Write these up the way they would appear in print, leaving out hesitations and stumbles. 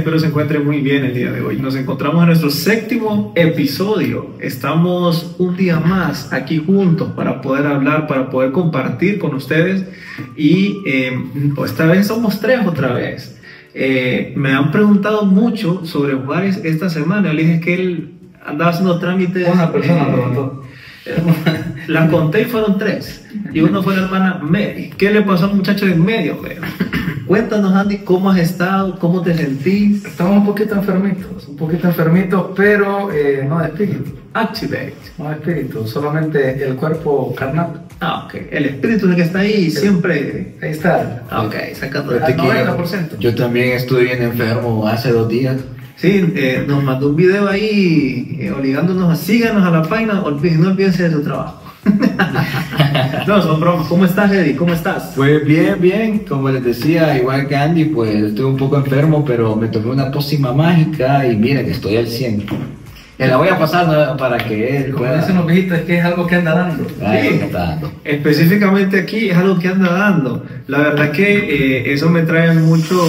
espero se encuentren muy bien el día de hoy. Nos encontramos en nuestro 7º episodio. Estamos un día más aquí juntos para poder hablar, para poder compartir con ustedes. Y esta vez somos 3 otra vez. Me han preguntado mucho sobre Juárez esta semana. Le dije que él andaba haciendo trámites. Una persona preguntó. La conté y fueron 3. Y uno fue la hermana Mary. ¿Qué le pasó al muchacho de en medio, Mary? Cuéntanos, Andy, ¿cómo has estado? ¿Cómo te sentís? Estamos un poquito enfermitos, pero no de espíritu. Activate. No de espíritu, solamente el cuerpo carnal. Ah, ok. El espíritu es el que está ahí siempre. Ahí está. Ah, ok, sacando al 90%. Yo también estuve bien enfermo hace 2 días. Sí, nos mandó un video ahí obligándonos a síganos a la página, no olvídense de su trabajo. No, son bromas. ¿Cómo estás, Eddie? ¿Cómo estás? Pues bien, como les decía, igual que Andy, pues estuve un poco enfermo, pero me tomé una pócima mágica y miren, estoy al 100. Me la voy a pasar para que él como dicen los viejitos, es que es algo que anda dando. Ay, Sí, está dando. específicamente aquí es algo que anda dando. La verdad que eso me trae mucho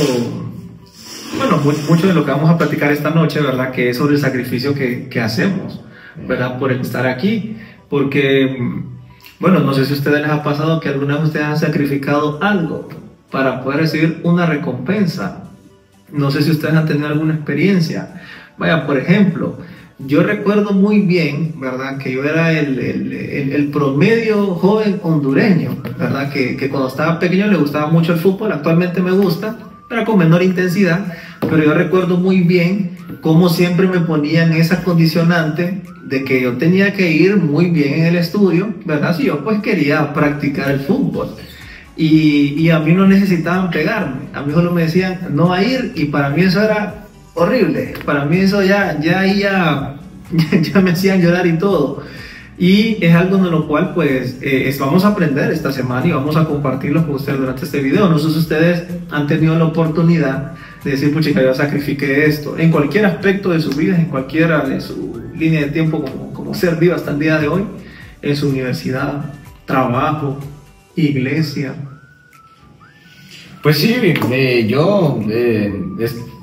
de lo que vamos a platicar esta noche, ¿verdad? Que es sobre el sacrificio que hacemos, ¿verdad? Por estar aquí. Porque, bueno, no sé si a ustedes les ha pasado que alguna vez ustedes han sacrificado algo para poder recibir una recompensa. No sé si ustedes han tenido alguna experiencia. Vaya, por ejemplo, yo recuerdo muy bien, ¿verdad? Que yo era el promedio joven hondureño, ¿verdad? Que cuando estaba pequeño le gustaba mucho el fútbol, actualmente me gusta, pero con menor intensidad. Pero yo recuerdo muy bien cómo siempre me ponían esa condicionante de que yo tenía que ir muy bien en el estudio, ¿verdad? Si yo pues quería practicar el fútbol. Y a mí no necesitaban pegarme, a mí solo me decían no a ir, y para mí eso era horrible. Para mí eso ya me hacían llorar y todo. Y es algo de lo cual pues vamos a aprender esta semana y vamos a compartirlo con ustedes durante este video. No sé si ustedes han tenido la oportunidad de decir, puchica, yo sacrifiqué esto en cualquier aspecto de sus vidas, en cualquiera de su línea de tiempo como ser vivo hasta el día de hoy, en su universidad, trabajo, iglesia. Pues sí,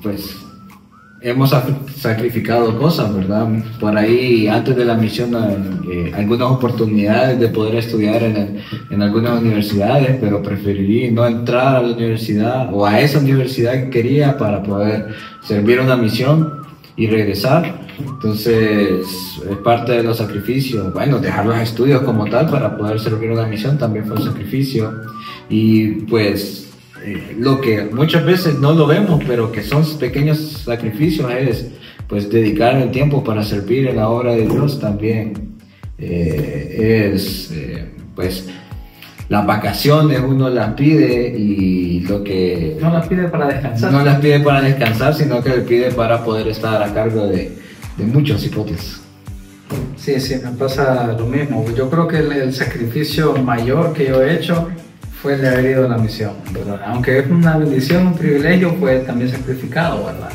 pues hemos sacrificado cosas, ¿verdad? Por ahí, antes de la misión, algunas oportunidades de poder estudiar en algunas universidades, pero preferí no entrar a la universidad o a esa universidad que quería para poder servir una misión y regresar. Entonces, es parte de los sacrificios. Bueno, dejar los estudios como tal para poder servir una misión también fue un sacrificio. Y pues lo que muchas veces no lo vemos, pero que son pequeños sacrificios, es pues dedicar el tiempo para servir en la obra de Dios también. Pues las vacaciones uno las pide, y lo que no las pide para descansar. No las pide para descansar, sino que las pide para poder estar a cargo de muchos hipotes. Sí, me pasa lo mismo. Yo creo que el sacrificio mayor que yo he hecho fue el de haber ido a la misión, ¿verdad? Aunque es una bendición, un privilegio, fue también sacrificado, ¿verdad?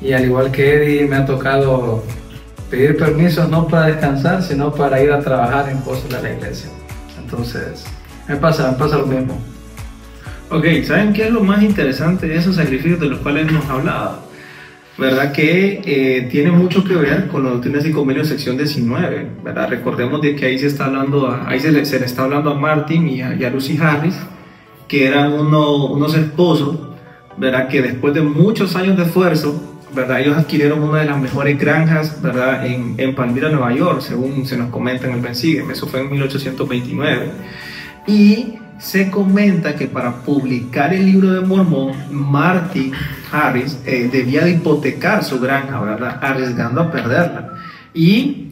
Y al igual que Eddie, me ha tocado pedir permisos no para descansar, sino para ir a trabajar en cosas de la iglesia. Entonces, me pasa lo mismo. Ok, ¿saben qué es lo más interesante de esos sacrificios de los cuales hemos hablado? ¿Verdad? Que tiene mucho que ver con los doctrinas y convenios sección 19, ¿verdad? Recordemos de que ahí se le está hablando a Martin y a Lucy Harris, que eran unos esposos, ¿verdad? Que después de muchos años de esfuerzo, ¿verdad? Ellos adquirieron una de las mejores granjas, ¿verdad? En Palmyra, Nueva York, según se nos comenta en el Bensigue. Eso fue en 1829. Y se comenta que para publicar el libro de Mormón, Martin Harris debía de hipotecar su granja, ¿verdad? Arriesgando a perderla. Y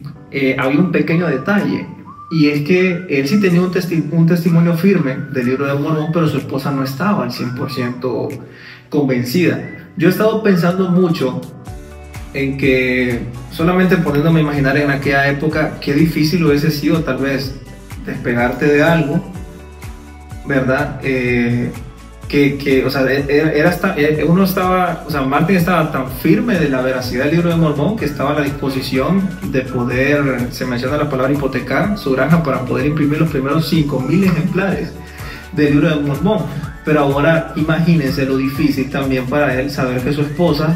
había un pequeño detalle, y es que él sí tenía un testimonio firme del libro de Mormón, pero su esposa no estaba al 100% convencida. Yo he estado pensando mucho en que, solamente poniéndome a imaginar en aquella época, qué difícil hubiese sido tal vez despegarte de algo, ¿verdad? O sea, Martin estaba tan firme de la veracidad del libro de Mormón que estaba a la disposición de poder, se menciona la palabra hipotecar su granja para poder imprimir los primeros 5,000 ejemplares del libro de Mormón. pero ahora imagínense lo difícil también para él saber que su esposa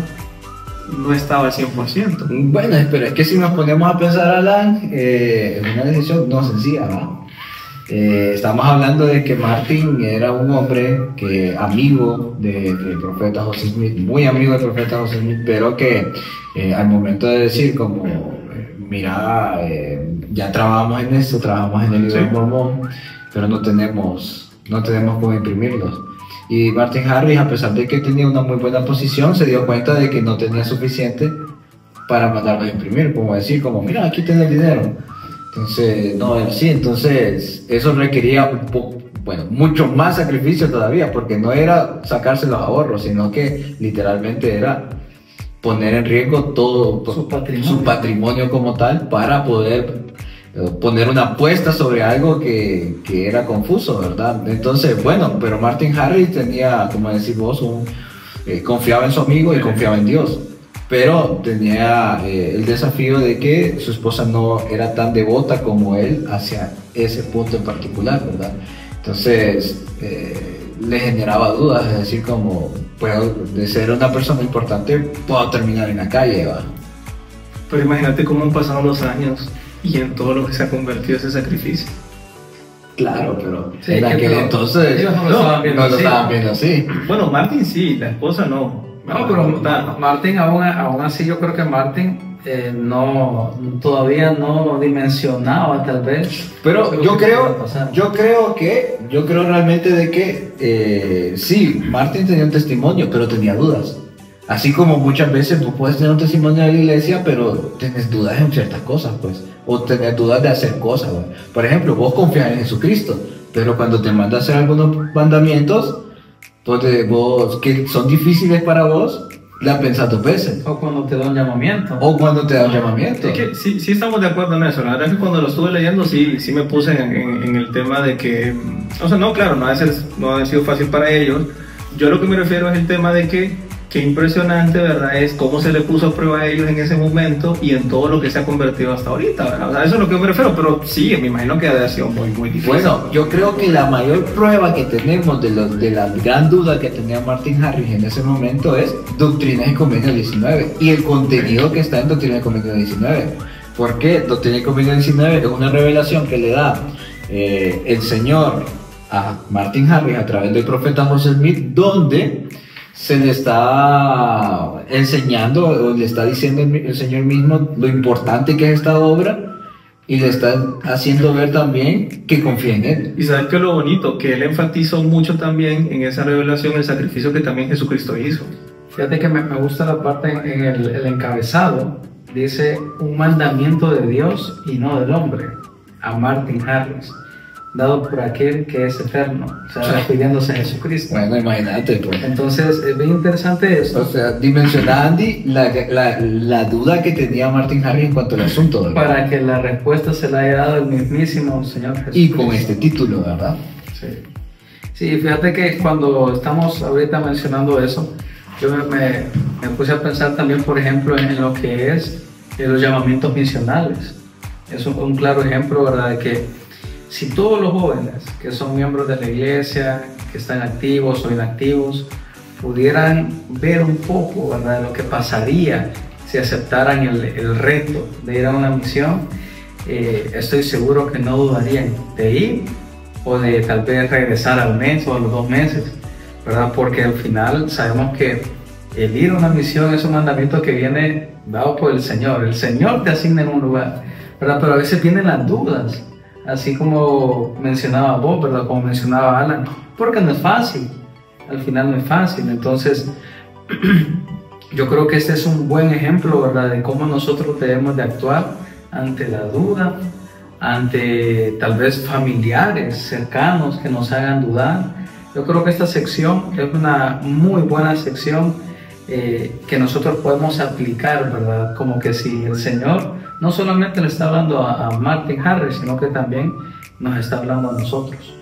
no estaba al 100%. Bueno, pero es que si nos ponemos a pensar, Alan, es una decisión no sencilla, ¿no? Estamos hablando de que Martin era un hombre amigo del profeta José Smith, muy amigo del profeta José Smith, pero que al momento de decir como, mira, ya trabajamos en esto, trabajamos en el libro de Mormón, pero no tenemos cómo imprimirlos. Y Martin Harris, a pesar de que tenía una muy buena posición, se dio cuenta de que no tenía suficiente para mandarlos a imprimir, como decir, como, mira, aquí tengo el dinero. Entonces, no, sí, entonces eso requería mucho más sacrificio todavía, porque no era sacarse los ahorros, sino que literalmente era poner en riesgo todo su patrimonio como tal para poder poner una apuesta sobre algo que era confuso, ¿verdad? Entonces, bueno, pero Martin Harris tenía, como decís vos, confiaba en su amigo y confiaba en Dios. Pero tenía el desafío de que su esposa no era tan devota como él hacia ese punto en particular, ¿verdad? Entonces le generaba dudas, es decir, como de ser una persona importante, puedo terminar en la calle, ¿va? Pero imagínate cómo han pasado los años y en todo lo que se ha convertido ese sacrificio. Claro, pero sí, en aquel entonces ellos no lo estaban viendo así. Bueno, Martin sí, la esposa no. No, pero Martin, aún así, yo creo que Martin todavía no dimensionaba, tal vez. Pero yo creo realmente de que sí, Martin tenía un testimonio, pero tenía dudas. Así como muchas veces tú puedes tener un testimonio de la iglesia, pero tienes dudas en ciertas cosas, pues. O tener dudas de hacer cosas, ¿verdad? Por ejemplo, vos confías en Jesucristo, pero cuando te manda a hacer algunos mandamientos, vos que son difíciles para vos, la pensás dos veces. O cuando te da un llamamiento. Es que sí estamos de acuerdo en eso. La verdad es que cuando lo estuve leyendo sí me puse en el tema de que, o sea, no, claro, no ha sido fácil para ellos. Yo lo que me refiero es el tema de que qué impresionante, ¿verdad? Es cómo se le puso a prueba a ellos en ese momento y en todo lo que se ha convertido hasta ahorita, ¿verdad? O sea, eso es lo que me refiero, pero sí, me imagino que ha sido muy, muy difícil. Bueno, yo creo que la mayor prueba que tenemos de la gran duda que tenía Martin Harris en ese momento es Doctrina y Convenio 19 y el contenido que está en Doctrina y Convenio 19. ¿Por qué? Doctrina y Convenio 19 es una revelación que le da el Señor a Martin Harris a través del profeta José Smith, donde se le está enseñando o le está diciendo el Señor mismo lo importante que es esta obra y le está haciendo ver también que confía en Él. Y sabes que lo bonito, que Él enfatizó mucho también en esa revelación el sacrificio que también Jesucristo hizo. Fíjate que me gusta la parte en el encabezado, dice un mandamiento de Dios y no del hombre, a Martin Harris, dado por aquel que es eterno, o sea, refiriéndose a Jesucristo. Bueno, imagínate, pues. Entonces, es bien interesante esto. O sea, dimensiona, Andy, la duda que tenía Martin Harris en cuanto al asunto, ¿verdad? Para que la respuesta se la haya dado el mismísimo Señor Jesús. Y con este título, ¿verdad? Sí. Sí, fíjate que cuando estamos ahorita mencionando eso, yo me puse a pensar también, por ejemplo, en lo que es los llamamientos misionales. Es un claro ejemplo, ¿verdad?, de que si todos los jóvenes que son miembros de la iglesia, que están activos o inactivos, pudieran ver un poco, ¿verdad?, de lo que pasaría si aceptaran el reto de ir a una misión, estoy seguro que no dudarían de ir o de tal vez regresar al mes o a los 2 meses, ¿verdad? Porque al final sabemos que el ir a una misión es un mandamiento que viene dado por el Señor te asigna en un lugar, ¿verdad? Pero a veces vienen las dudas, así como mencionaba vos, ¿verdad?, como mencionaba Alan, porque no es fácil, al final no es fácil. Entonces yo creo que este es un buen ejemplo, ¿verdad?, de cómo nosotros debemos de actuar ante la duda, ante tal vez familiares cercanos que nos hagan dudar. Yo creo que esta sección es una muy buena sección que nosotros podemos aplicar, ¿verdad? Como que si el Señor no solamente le está hablando a Martin Harris, sino que también nos está hablando a nosotros.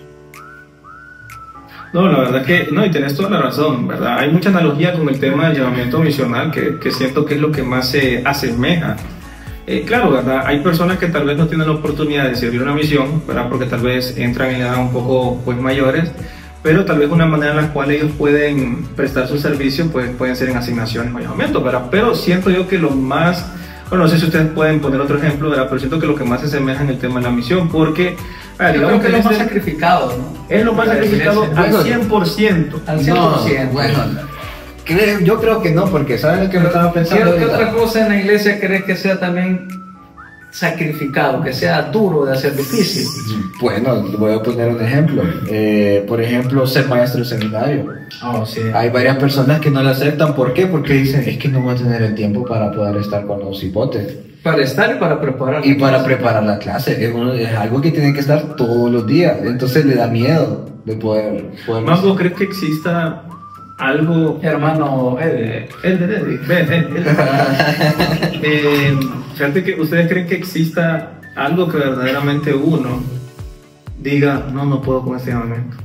No, la verdad que no, y tenés toda la razón, ¿verdad? Hay mucha analogía con el tema del llamamiento misional que siento que es lo que más se asemeja. Claro, ¿verdad? Hay personas que tal vez no tienen la oportunidad de servir una misión, ¿verdad?, porque tal vez entran en edad un poco pues mayores, pero tal vez una manera en la cual ellos pueden prestar su servicio pues pueden ser en asignaciones o llamamientos, ¿verdad? Pero siento yo que lo más, bueno, no sé si ustedes pueden poner otro ejemplo, ¿verdad? Pero siento que lo que más se asemeja en el tema de la misión, porque digamos que es lo más sacrificado, ¿no? Es lo más sacrificado al 100%. Al 100%. No, bueno, yo creo que no, porque ¿saben lo que me estaba pensando? ¿Qué otra cosa en la iglesia crees que sea también sacrificado, que sea duro de hacer, difícil? Bueno, voy a poner un ejemplo. Por ejemplo, ser maestro de seminario. Oh, sí. Hay varias personas que no lo aceptan. ¿Por qué? Porque dicen, es que no voy a tener el tiempo para poder estar con los hipotes. Para estar y para preparar. Y para preparar la clase. Es algo que tiene que estar todos los días. Entonces le da miedo de poder ¿Más vos crees que exista algo? Hermano Eddie. Fíjate que ustedes creen que exista algo que verdaderamente uno diga, no puedo con este llamamiento.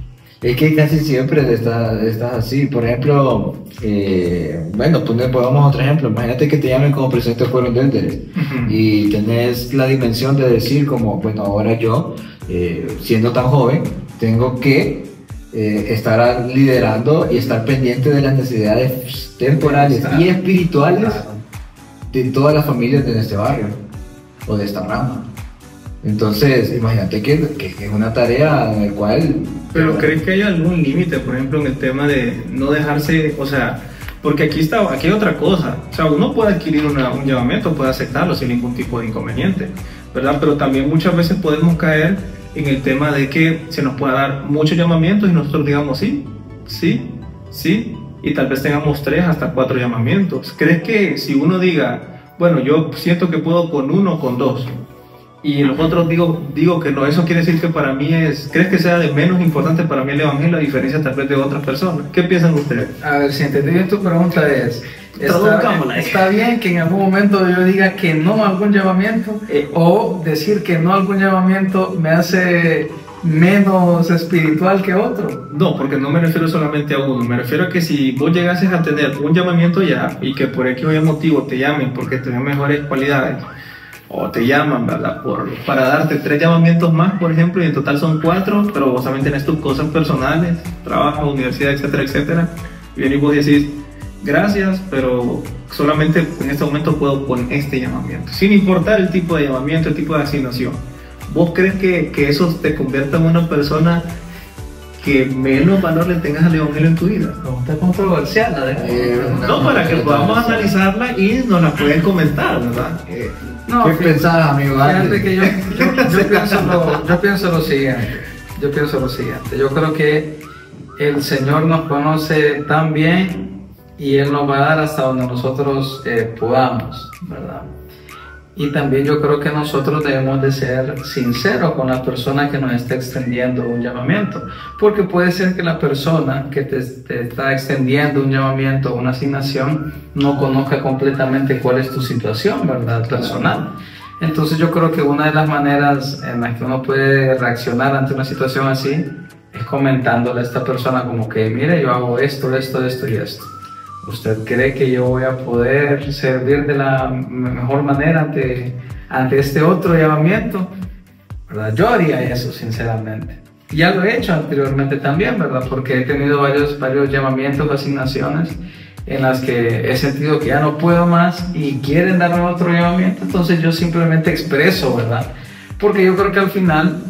Es que casi siempre estás así. Por ejemplo, bueno, pongamos otro ejemplo. Imagínate que te llamen como presidente del pueblo en Dendere y tenés la dimensión de decir como, bueno, ahora yo, siendo tan joven, tengo que estar liderando y estar pendiente de las necesidades temporales y espirituales de todas las familias de este barrio o de esta rama. Entonces, imagínate que es una tarea en la cual... Pero ¿crees que hay algún límite, por ejemplo, en el tema de no dejarse, o sea, porque aquí hay otra cosa, o sea, uno puede adquirir un llamamiento, puede aceptarlo sin ningún tipo de inconveniente, ¿verdad? Pero también muchas veces podemos caer en el tema de que se nos pueda dar muchos llamamientos y nosotros digamos sí, y tal vez tengamos 3 hasta 4 llamamientos. ¿Crees que si uno diga, bueno, yo siento que puedo con 1 o con 2, y los otros digo que no, eso quiere decir que para mí ¿crees que sea de menos importante para mí el evangelio a diferencia tal vez de otras personas? ¿Qué piensan ustedes? A ver, si entendí bien tu pregunta ¿está bien que en algún momento yo diga que no a algún llamamiento? O decir que no a algún llamamiento me hace menos espiritual que otro. No, porque no me refiero solamente a uno, me refiero a que si vos llegases a tener un llamamiento ya y que por X o Y motivo te llamen porque tenés mejores cualidades, o te llaman, ¿verdad? Para darte 3 llamamientos más, por ejemplo, y en total son 4, pero vos también tenés tus cosas personales, trabajo, universidad, etcétera, etcétera, y venís vos y decís, gracias, pero solamente en este momento puedo con este llamamiento, sin importar el tipo de llamamiento, el tipo de asignación. ¿Vos crees que eso te convierta en una persona que menos valor le tengas al evangelio en tu vida? Pregunta controversial, no, para que podamos analizarla y nos la pueden comentar, ¿verdad? No, ¿qué pensás, amigo? Fíjate que yo pienso lo siguiente. Yo creo que el Señor nos conoce tan bien y Él nos va a dar hasta donde nosotros podamos, ¿verdad? Y también yo creo que nosotros debemos de ser sinceros con la persona que nos está extendiendo un llamamiento, porque puede ser que la persona que te está extendiendo un llamamiento o una asignación no conozca completamente cuál es tu situación, ¿verdad? Personal. Entonces yo creo que una de las maneras en las que uno puede reaccionar ante una situación así es comentándole a esta persona como que, mire, yo hago esto y esto. ¿Usted cree que yo voy a poder servir de la mejor manera ante este otro llamamiento? ¿Verdad? Yo haría eso, sinceramente. Ya lo he hecho anteriormente también, ¿verdad? Porque he tenido varios llamamientos o asignaciones en las que he sentido que ya no puedo más y quieren darme otro llamamiento, entonces yo simplemente expreso, ¿verdad? Porque yo creo que al final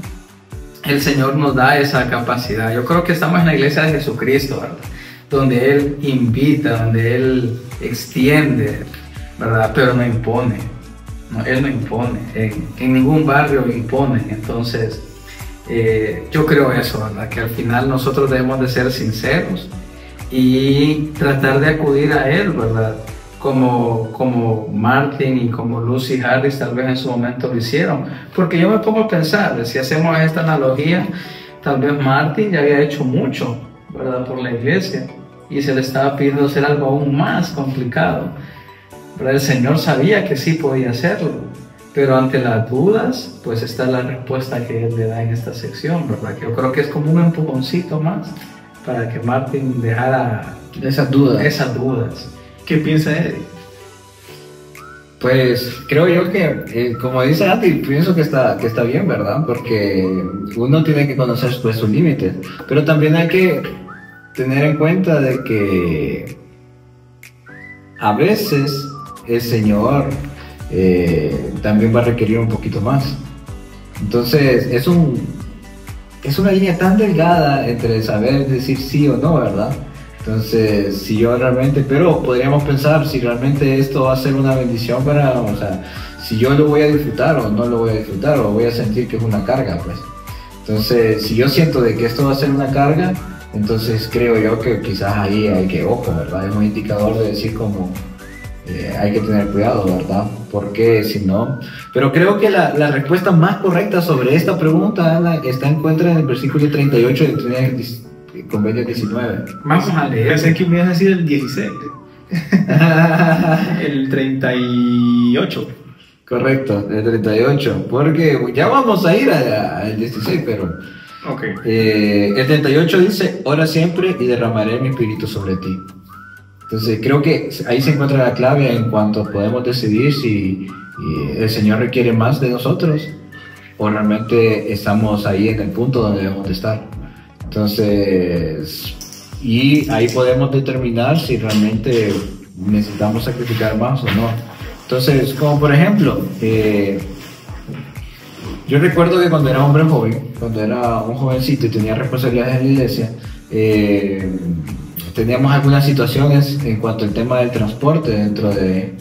el Señor nos da esa capacidad. Yo creo que estamos en la iglesia de Jesucristo, ¿verdad? Donde Él invita, donde Él extiende, ¿verdad? Pero no impone. No, Él no impone. En ningún barrio impone. Entonces, yo creo eso, ¿verdad? Que al final nosotros debemos de ser sinceros y tratar de acudir a Él, ¿verdad? Como Martin y como Lucy Harris tal vez en su momento lo hicieron. Porque yo me pongo a pensar, si hacemos esta analogía, tal vez Martin ya había hecho mucho, ¿verdad? Por la iglesia. Y se le estaba pidiendo hacer algo aún más complicado. Pero el Señor sabía que sí podía hacerlo. Pero ante las dudas, pues está la respuesta que Él le da en esta sección, ¿verdad? Que yo creo que es como un empujoncito más para que Martin dejara esas dudas. Esas dudas. ¿Qué piensa Eddie? Pues creo yo que, como dice Andy, pienso que está bien, ¿verdad? Porque uno tiene que conocer pues, sus límites, pero también hay que tener en cuenta de que a veces el Señor también va a requerir un poquito más. Entonces es una línea tan delgada entre saber decir sí o no, ¿verdad? Entonces, si yo realmente, pero podríamos pensar si realmente esto va a ser una bendición para, o sea, si yo lo voy a disfrutar o no lo voy a disfrutar o voy a sentir que es una carga, pues. Entonces, si yo siento de que esto va a ser una carga, entonces creo yo que quizás ahí hay que, ojo, ¿verdad? Es un indicador de decir como hay que tener cuidado, ¿verdad? Porque si no... Pero creo que la respuesta más correcta sobre esta pregunta encuentra en el versículo 38 del Convenio 19. Vamos a leer. Pensé que me ibas a decir el 16. El 38. Correcto, el 38. Porque ya vamos a ir al 16, pero... Okay. El 38 dice, ora siempre y derramaré mi espíritu sobre ti. Entonces creo que ahí se encuentra la clave en cuanto podemos decidir si el Señor requiere más de nosotros o realmente estamos ahí en el punto donde debemos de estar. Entonces, y ahí podemos determinar si realmente necesitamos sacrificar más o no. Entonces, como por ejemplo, yo recuerdo que cuando era hombre joven, cuando era un jovencito y tenía responsabilidades en la iglesia, teníamos algunas situaciones en cuanto al tema del transporte dentro de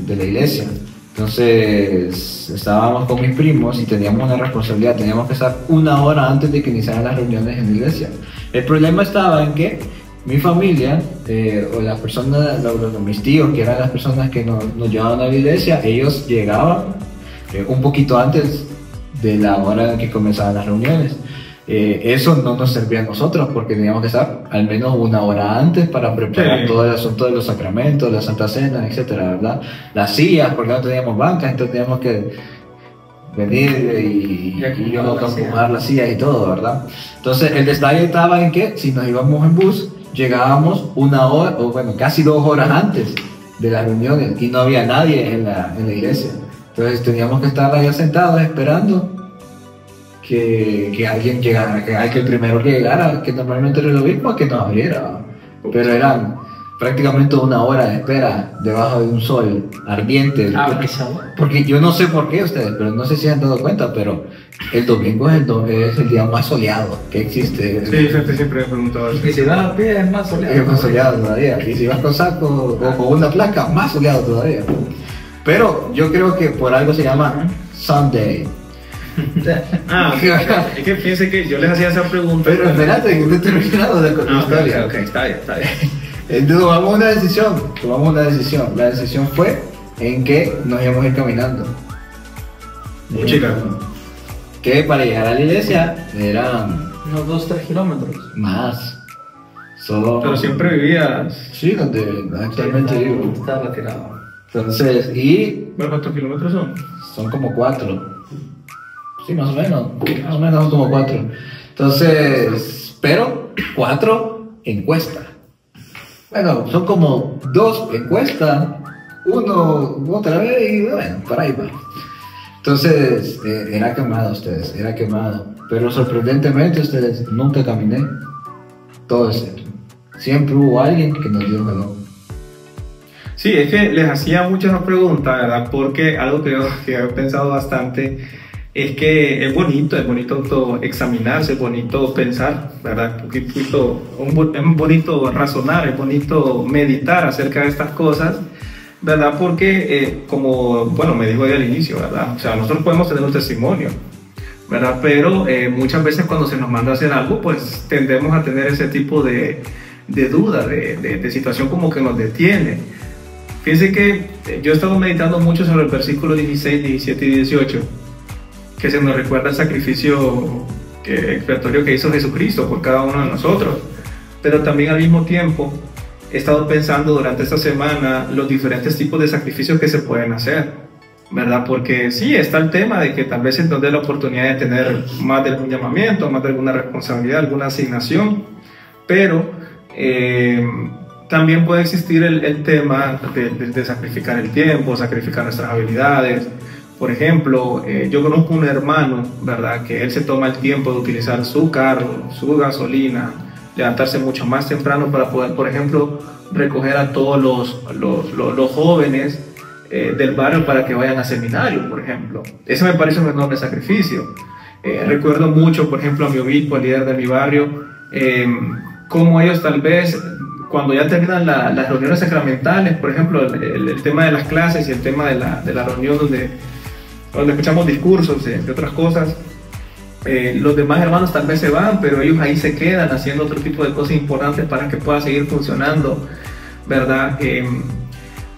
la iglesia. Entonces estábamos con mis primos y teníamos una responsabilidad, teníamos que estar 1 hora antes de que iniciaran las reuniones en la iglesia. El problema estaba en que mi familia, o las personas, mis tíos, que eran las personas que nos llevaban a la iglesia, ellos llegaban un poquito antes de la hora en que comenzaban las reuniones. Eso no nos servía a nosotros porque teníamos que estar al menos 1 hora antes para preparar todo el asunto de los sacramentos, la Santa Cena, etcétera, ¿verdad? Las sillas, porque no teníamos bancas, entonces teníamos que venir y acomodar las sillas y todo, ¿verdad? Entonces el detalle estaba en que si nos íbamos en bus, llegábamos 1 hora, o bueno, casi 2 horas antes de las reuniones y no había nadie en la iglesia. Entonces teníamos que estar ahí sentados esperando que alguien llegara, que el primero que llegara, que normalmente era el obispo, que nos abriera. Pero eran prácticamente 1 hora de espera debajo de un sol ardiente. Porque yo no sé por qué ustedes, pero no sé si han dado cuenta, pero el domingo es el día más soleado que existe. Sí, gente siempre me ha preguntado eso. Y si vas a pie es más soleado. Es más soleado todavía. Y si vas con saco o con una placa, más soleado todavía. Pero yo creo que por algo se llama Sunday. Es que fíjense que yo les hacía esa pregunta. Pero espérate, que no he terminado de la historia. Ok, está bien. Entonces tomamos una decisión. La decisión fue en que nos íbamos a ir caminando. Chica. Que para llegar a la iglesia eran unos 2-3 kilómetros. más. Solo... Pero siempre vivías. Sí, donde actualmente vivo. Está retirado. Entonces, y... ¿Cuántos kilómetros son? Son como 4. Sí, más o menos son como 4. Entonces, pero 4 en cuesta. Bueno, son como 2 en cuesta, 1 otra vez y bueno, por ahí va. Entonces, era quemado ustedes, era quemado. Pero sorprendentemente ustedes, nunca caminé. Todo es cierto. Siempre hubo alguien que nos dio valor. Sí, es que les hacía muchas preguntas, ¿verdad? Porque algo que he pensado bastante es que es bonito autoexaminarse, es bonito pensar, ¿verdad? Es bonito razonar, es bonito meditar acerca de estas cosas, ¿verdad? Porque, como, bueno, me dijo al inicio, ¿verdad? O sea, nosotros podemos tener un testimonio, ¿verdad? Pero muchas veces cuando se nos manda a hacer algo, pues tendemos a tener ese tipo de duda, de situación como que nos detiene. Fíjense que yo he estado meditando mucho sobre el versículo 16, 17 y 18, que se nos recuerda el sacrificio expiatorio que hizo Jesucristo por cada uno de nosotros. Pero también al mismo tiempo he estado pensando durante esta semana los diferentes tipos de sacrificios que se pueden hacer, ¿verdad? Porque sí, está el tema de que tal vez se nos dé la oportunidad de tener más de algún llamamiento, más de alguna responsabilidad, alguna asignación, pero también puede existir el tema de sacrificar el tiempo, sacrificar nuestras habilidades. Por ejemplo, yo conozco un hermano, ¿verdad?, que él se toma el tiempo de utilizar su carro, su gasolina, levantarse mucho más temprano para poder, por ejemplo, recoger a todos los jóvenes del barrio para que vayan a seminario, por ejemplo. Eso me parece un enorme sacrificio. Recuerdo mucho, por ejemplo, a mi obispo, el líder de mi barrio, cómo ellos tal vez, cuando ya terminan las reuniones sacramentales, por ejemplo, el tema de las clases y el tema de la reunión donde escuchamos discursos, entre otras cosas, los demás hermanos tal vez se van, pero ellos ahí se quedan haciendo otro tipo de cosas importantes para que pueda seguir funcionando, ¿verdad?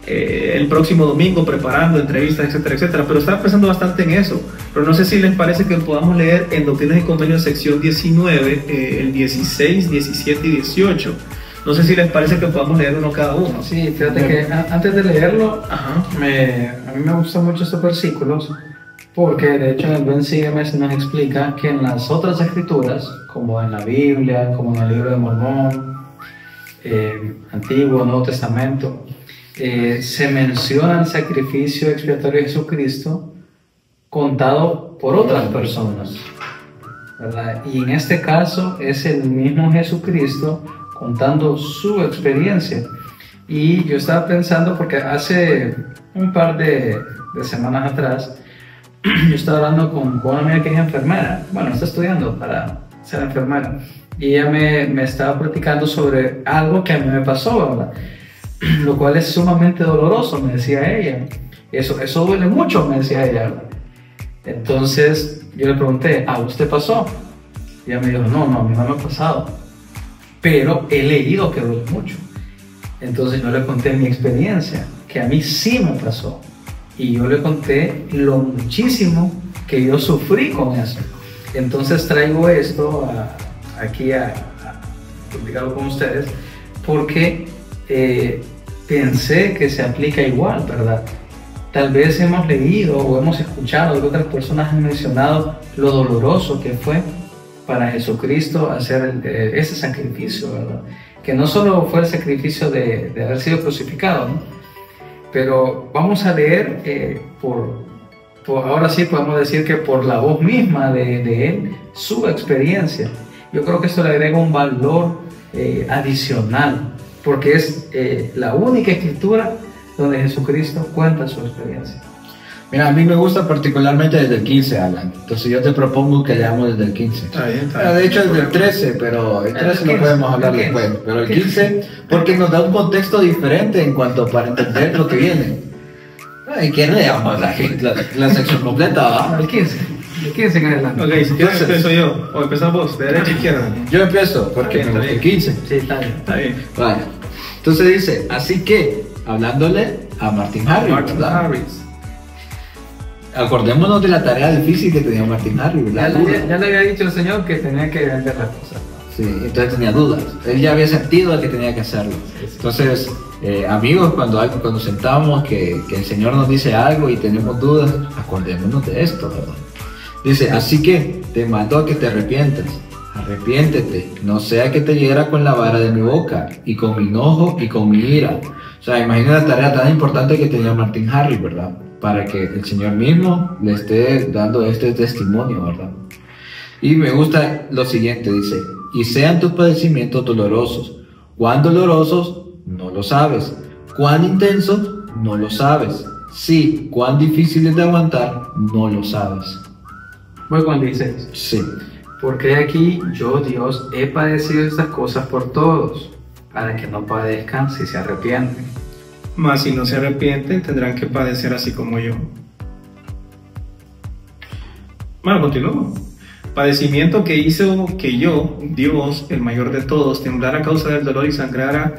El próximo domingo preparando entrevistas, etcétera, etcétera. Pero estaba pensando bastante en eso. Pero no sé si les parece que podamos leer en Doctrinas y Convenios sección 19, el 16, 17 y 18. No sé si les parece que podamos leer uno cada uno. Sí, fíjate que antes de leerlo, a mí me gustan mucho estos versículos, porque de hecho en el Ven Sígueme se nos explica que en las otras escrituras, como en la Biblia, como en el libro de Mormón, Antiguo, Nuevo Testamento, se menciona el sacrificio expiatorio de Jesucristo contado por otras personas, ¿verdad? Y en este caso es el mismo Jesucristo contando su experiencia. Y yo estaba pensando, porque hace un par de semanas atrás, yo estaba hablando con una amiga que es enfermera, bueno, está estudiando para ser enfermera, y ella me estaba platicando sobre algo que a mí me pasó, ¿verdad? Lo cual es sumamente doloroso, me decía ella. Eso duele mucho, me decía ella. Entonces yo le pregunté, ¿a usted pasó? Y ella me dijo, no, a mí no me ha pasado, pero he leído que duele mucho. Entonces yo le conté mi experiencia, que a mí sí me pasó. Y yo le conté lo muchísimo que yo sufrí con eso. Entonces traigo esto aquí a platicarlo con ustedes, porque pensé que se aplica igual, ¿verdad? Tal vez hemos leído o hemos escuchado que otras personas han mencionado lo doloroso que fue para Jesucristo hacer ese sacrificio, ¿verdad? Que no solo fue el sacrificio de haber sido crucificado, ¿no? Pero vamos a leer, ahora sí podemos decir que por la voz misma de él, su experiencia. Yo creo que esto le agrega un valor adicional, porque es la única escritura donde Jesucristo cuenta su experiencia. Mira, a mí me gusta particularmente desde el 15, Alan. Entonces yo te propongo que leamos desde el 15. Está bien. De hecho desde el 13, pero el 13 lo podemos hablar después. Pero el 15, porque nos da un contexto diferente en cuanto para entender lo que viene. ¿Y quién leamos la sección completa? ¿Va? El 15 en adelante. Ok, si quieres empiezo yo. O empezás vos, de derecha a izquierda. Yo empiezo, porque me gusta el 15. Sí, está bien. Está bien. Vale. Entonces dice, así que, hablándole a Martin Harris, ¿verdad? Acordémonos de la tarea difícil que tenía Martin Harris, ¿verdad? Ya le había dicho el Señor que tenía que vender las cosas. Sí, entonces tenía dudas. Él ya había sentido que tenía que hacerlo. Entonces, amigos, cuando sentamos que el Señor nos dice algo y tenemos dudas, acordémonos de esto, ¿verdad? Dice, así que te mando a que te arrepientas. Arrepiéntete, no sea que te hiera con la vara de mi boca, y con mi enojo y con mi ira. O sea, imagina la tarea tan importante que tenía Martin Harris, ¿verdad? Para que el Señor mismo le esté dando este testimonio, ¿verdad? Y me gusta lo siguiente, dice, y sean tus padecimientos dolorosos. ¿Cuán dolorosos? No lo sabes. ¿Cuán intensos? No lo sabes. Sí, cuán difíciles de aguantar, no lo sabes. Voy con 16. Sí. Porque aquí yo, Dios, he padecido estas cosas por todos, para que no padezcan si se arrepienten. Mas si no se arrepienten, tendrán que padecer así como yo. Bueno, continúo. Padecimiento que hizo que yo, Dios, el mayor de todos, temblara a causa del dolor y sangrara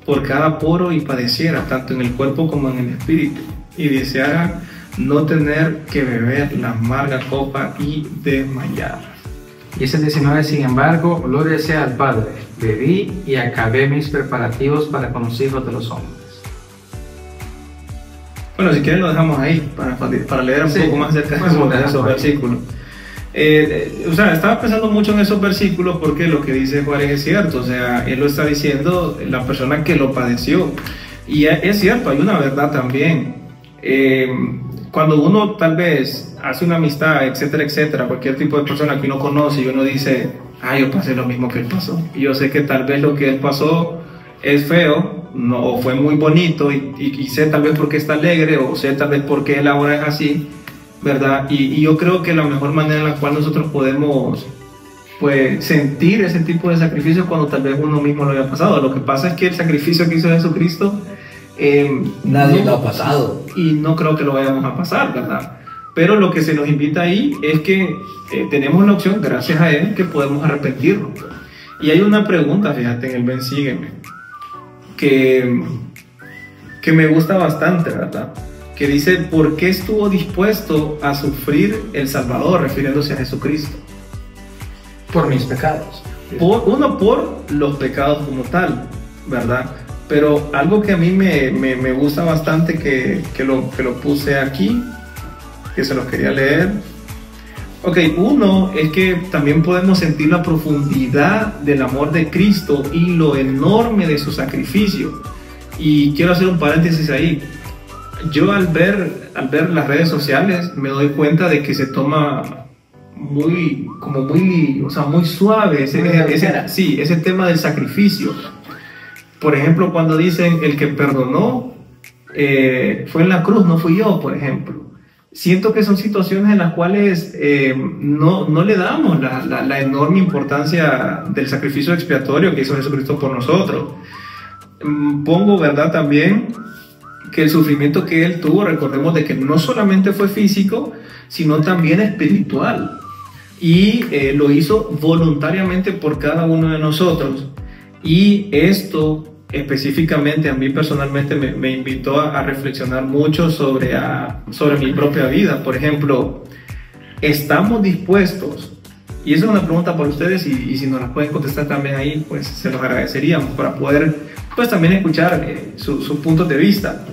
por cada poro y padeciera, tanto en el cuerpo como en el espíritu, y deseara no tener que beber la amarga copa y desmayar. Y ese 19, sin embargo, gloria sea al Padre, bebí y acabé mis preparativos para con los hijos de los hombres. Bueno, si quieren lo dejamos ahí para leer un poco más acerca de esos versículos. O sea, estaba pensando mucho en esos versículos porque lo que dice Juárez es cierto, o sea, él lo está diciendo la persona que lo padeció. Y es cierto, hay una verdad también. Cuando uno tal vez hace una amistad, etcétera, etcétera, cualquier tipo de persona que uno conoce y uno dice, yo pasé lo mismo que él pasó. Y yo sé que tal vez lo que él pasó es feo, no, o fue muy bonito, y sé tal vez por qué está alegre, o sé tal vez por qué él ahora es así, ¿verdad? Y yo creo que la mejor manera en la cual nosotros podemos pues sentir ese tipo de sacrificio cuando tal vez uno mismo lo haya pasado. Lo que pasa es que el sacrificio que hizo Jesucristo nadie lo ha pasado y no creo que lo vayamos a pasar, ¿verdad? Pero lo que se nos invita ahí es que tenemos la opción, gracias a él, que podemos arrepentirnos. Y hay una pregunta, fíjate, en el Ven Sígueme, que me gusta bastante, ¿verdad? Que dice, ¿por qué estuvo dispuesto a sufrir el Salvador, refiriéndose a Jesucristo? Por mis pecados. Uno, por los pecados como tal, ¿verdad? Pero algo que a mí me gusta bastante, que lo puse aquí, que se los quería leer. Ok, uno es que también podemos sentir la profundidad del amor de Cristo y lo enorme de su sacrificio. Y quiero hacer un paréntesis ahí. Yo al ver las redes sociales me doy cuenta de que se toma muy suave ese tema del sacrificio. Por ejemplo, cuando dicen el que perdonó fue en la cruz, no fui yo, por ejemplo. Siento que son situaciones en las cuales no le damos la enorme importancia del sacrificio expiatorio que hizo Jesucristo por nosotros. Pongo, ¿verdad?, también que el sufrimiento que él tuvo, recordemos de que no solamente fue físico, sino también espiritual. Y lo hizo voluntariamente por cada uno de nosotros. Y esto específicamente a mí personalmente me invitó a reflexionar mucho sobre mi propia vida. Por ejemplo, ¿estamos dispuestos? Y esa es una pregunta para ustedes, y si nos la pueden contestar también ahí, pues se los agradeceríamos para poder pues también escuchar sus puntos de vista.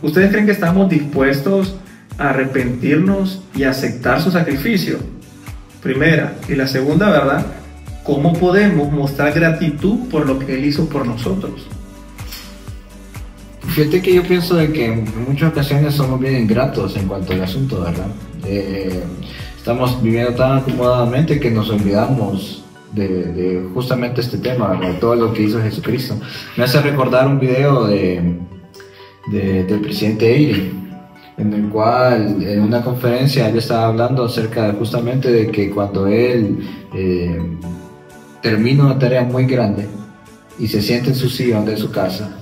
¿Ustedes creen que estamos dispuestos a arrepentirnos y aceptar su sacrificio? Primera. Y la segunda, ¿verdad? ¿Cómo podemos mostrar gratitud por lo que él hizo por nosotros? Fíjate que yo pienso de que en muchas ocasiones somos bien ingratos en cuanto al asunto, ¿verdad? Estamos viviendo tan acomodadamente que nos olvidamos de justamente este tema, ¿verdad? Todo lo que hizo Jesucristo. Me hace recordar un video del presidente Eire, en el cual en una conferencia él estaba hablando acerca justamente de que cuando él termina una tarea muy grande y se sienta en su sillón de su casa,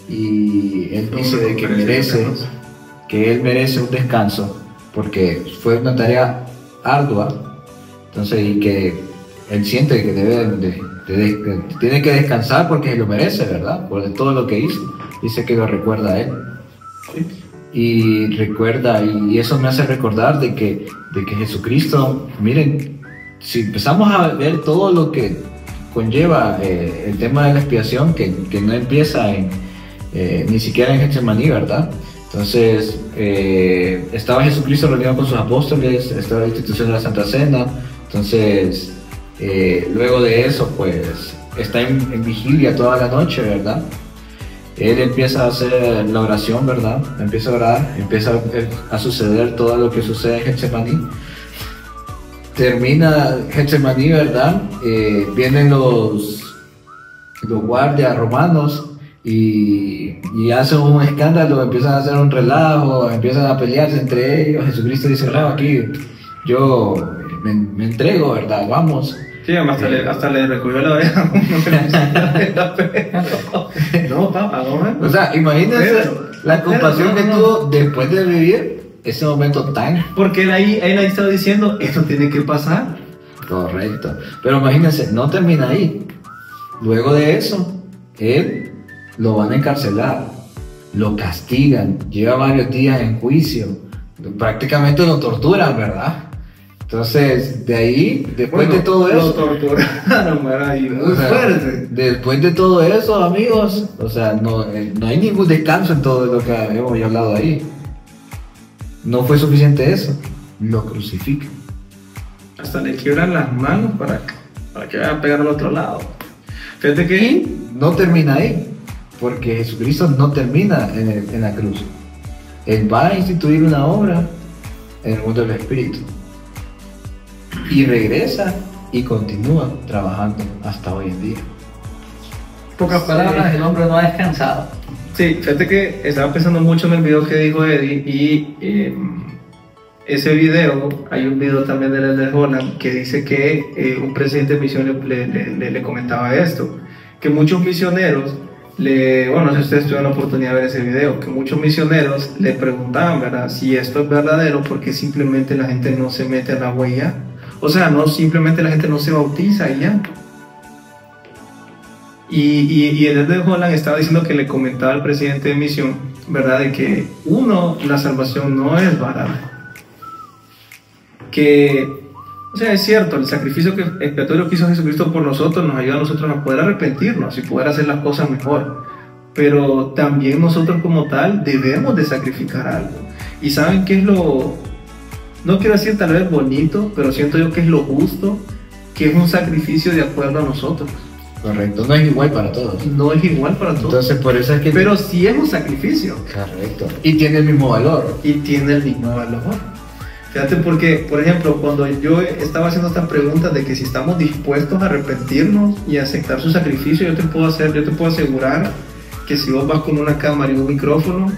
y él dice de que él merece un descanso porque fue una tarea ardua, entonces, y que él siente que tiene que descansar porque lo merece, ¿verdad? Por todo lo que hizo. Dice que lo recuerda a él. Y recuerda, y eso me hace recordar de que Jesucristo, miren, si empezamos a ver todo lo que conlleva el tema de la expiación, que no empieza ni siquiera en Getsemaní, ¿verdad? Entonces, estaba Jesucristo reunido con sus apóstoles, estaba la institución de la Santa Cena. Entonces, luego de eso, pues, está en vigilia toda la noche, ¿verdad? Él empieza a hacer la oración, ¿verdad? Empieza a orar, empieza a suceder todo lo que sucede en Getsemaní. Termina Getsemaní, ¿verdad? Vienen los guardias romanos y hacen un escándalo, empiezan a hacer un relajo, empiezan a pelearse entre ellos. Jesucristo dice, no, aquí yo me entrego, ¿verdad? Vamos. Sí, hasta le recogió la oreja. No, papá, no. O sea, imagínense la compasión que tuvo después de vivir ese momento tan... Porque él ahí estaba diciendo, esto tiene que pasar. Correcto. Pero imagínense, no termina ahí. Luego de eso, él lo van a encarcelar, lo castigan, lleva varios días en juicio, prácticamente lo torturan, ¿verdad? Entonces, de ahí, después de todo eso... Lo torturaron, ¿verdad? Y muy fuerte. Después de todo eso, amigos, o sea, no hay ningún descanso en todo lo que hemos hablado ahí. No fue suficiente eso, lo crucifican. hasta le quiebran las manos para que vaya a pegar al otro lado. Fíjate que No termina ahí, porque Jesucristo no termina en la cruz. Él va a instituir una obra en el mundo del Espíritu. Y regresa y continúa trabajando hasta hoy en día. En pocas palabras, el hombre no ha descansado. sí, fíjate que estaba pensando mucho en el video que dijo Eddie y ese video, hay un video también de Ed Holland que dice que un presidente de misiones le comentaba esto, que muchos misioneros, bueno, si ustedes tuvieron la oportunidad de ver ese video, que muchos misioneros le preguntaban, ¿verdad?, si esto es verdadero, porque simplemente la gente no se mete al agua y ya. O sea, no simplemente la gente no se bautiza y ya. Y el Ed Holland estaba diciendo que le comentaba al presidente de misión, ¿verdad?, de que la salvación no es barata. Que, o sea, es cierto, el sacrificio expiatorio que hizo Jesucristo por nosotros nos ayuda a nosotros a poder arrepentirnos y poder hacer las cosas mejor. Pero también nosotros como tal debemos de sacrificar algo. Y ¿saben qué es lo...? No quiero decir tal vez bonito, pero siento yo que es lo justo, que es un sacrificio de acuerdo a nosotros. Correcto, no es igual para todos. No es igual para todos. Entonces por eso es que... Pero sí es un sacrificio. Correcto. Y tiene el mismo valor. Y tiene el mismo valor. Fíjate, porque, por ejemplo, cuando yo estaba haciendo estas preguntas de que si estamos dispuestos a arrepentirnos y a aceptar su sacrificio, yo te puedo asegurar que si vos vas con una cámara y un micrófono,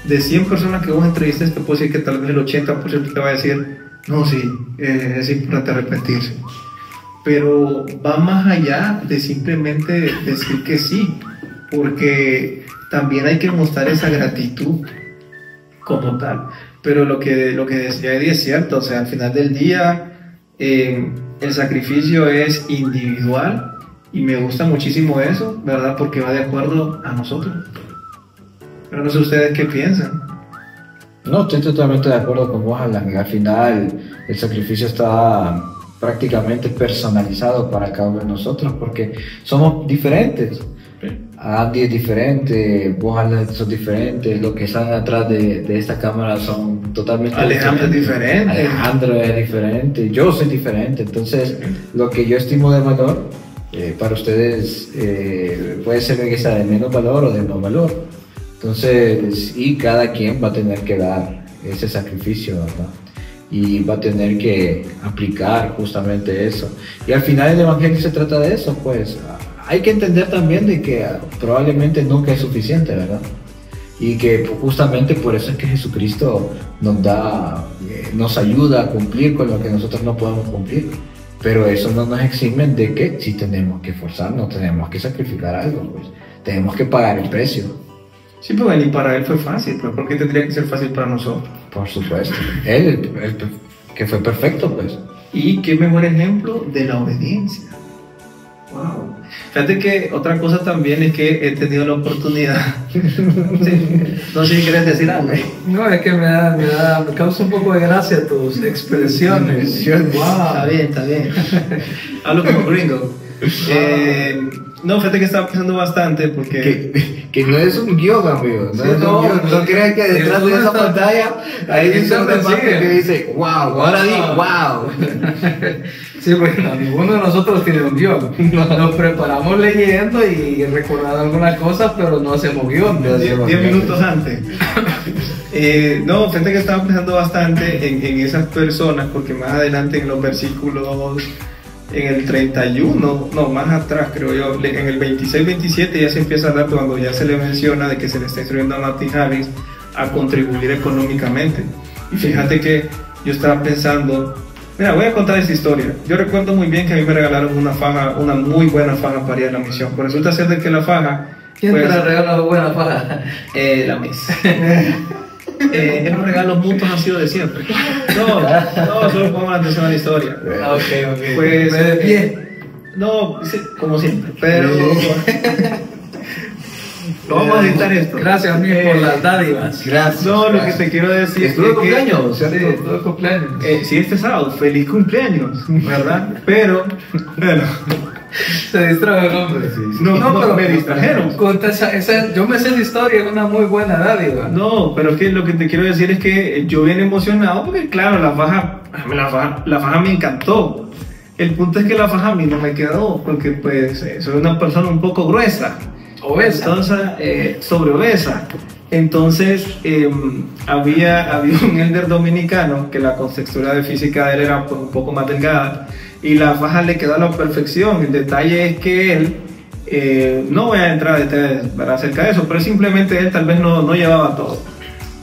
de 100 personas que vos entrevistes, te puedo decir que tal vez el 80% te va a decir, no, sí, es importante arrepentirse. Pero va más allá de simplemente decir que sí, porque también hay que mostrar esa gratitud como tal. Pero lo que decía Eddie es cierto, o sea, al final del día el sacrificio es individual y me gusta muchísimo eso, ¿verdad? Porque va de acuerdo a nosotros. Pero no sé ustedes qué piensan. No, estoy totalmente de acuerdo con vos, Alan. Al final el sacrificio está prácticamente personalizado para cada uno de nosotros porque somos diferentes. Andy es diferente, vos, Alan, sos diferente, los que están atrás de esta cámara son totalmente Alejandro diferentes. es diferente. Alejandro es diferente, yo soy diferente. Entonces, lo que yo estimo de valor, para ustedes puede ser que sea de menos valor o de más valor. Entonces, y cada quien va a tener que dar ese sacrificio, ¿verdad? Y va a tener que aplicar justamente eso. Y al final el evangelio se trata de eso, pues. Hay que entender también de que probablemente nunca es suficiente, ¿verdad? Y que justamente por eso es que Jesucristo nos ayuda a cumplir con lo que nosotros no podemos cumplir. Pero eso no nos exime de que si tenemos que esforzarnos, tenemos que sacrificar algo, pues. Tenemos que pagar el precio. Sí, pues y para él fue fácil, pero ¿por qué tendría que ser fácil para nosotros? Por supuesto. Él que fue perfecto, pues. Y qué mejor ejemplo de la obediencia. Wow. Fíjate que otra cosa también es que he tenido la oportunidad. Sí. No sé si quieres decir algo. No, es que me causa un poco de gracia tus expresiones. Wow. Está bien. Hablo como gringo. No, fíjate que estaba pensando bastante porque... Que no es un guión, amigo. No, Sí, es un guión. No creas que detrás de esa pantalla hay una parte que dice, wow, ahora di, wow. Sí, porque ninguno de nosotros tiene un guión. Nos preparamos leyendo y recordando algunas cosas, pero no hacemos guión. 10 minutos antes. No, fíjate que estaba pensando bastante en esas personas, porque más adelante en los versículos, en el 31, no, más atrás creo yo, en el 26-27 ya se empieza a hablar cuando ya se le menciona de que se le está instruyendo a Martin Harris a contribuir económicamente. Y fíjate que yo estaba pensando, mira, voy a contar esta historia. Yo recuerdo muy bien que a mí me regalaron una faja, una muy buena faja para ir a la misión. Pues resulta ser de que la faja... ¿Quién pues, te la regaló buena faja? La Miss. Esos regalos mutuos han sido de siempre. No, solo pongo la atención a la historia. Ok. Pues, de pie. No, sí, como siempre, pero... Vamos a editar esto. Gracias a mí por las dádivas. Gracias. No, lo que te quiero decir es Estuvo de cumpleaños, Sí, ¿cierto? todo cumpleaños. sí, este sábado, feliz cumpleaños, ¿verdad? Pero, bueno, Se distrajo el hombre. No, pero me distrajeron. Conta yo me sé la historia, es una muy buena dádiva. No, pero es que lo que te quiero decir es que yo bien emocionado, porque claro, la faja me encantó. El punto es que la faja a mí no me quedó, porque pues soy una persona un poco gruesa. Obesa. Entonces, sobreobesa. Entonces, había un elder dominicano que la contextura de física de él era pues, un poco más delgada y la faja le quedó a la perfección. El detalle es que él, no voy a entrar a detalles acerca de eso, pero simplemente él tal vez no llevaba todo.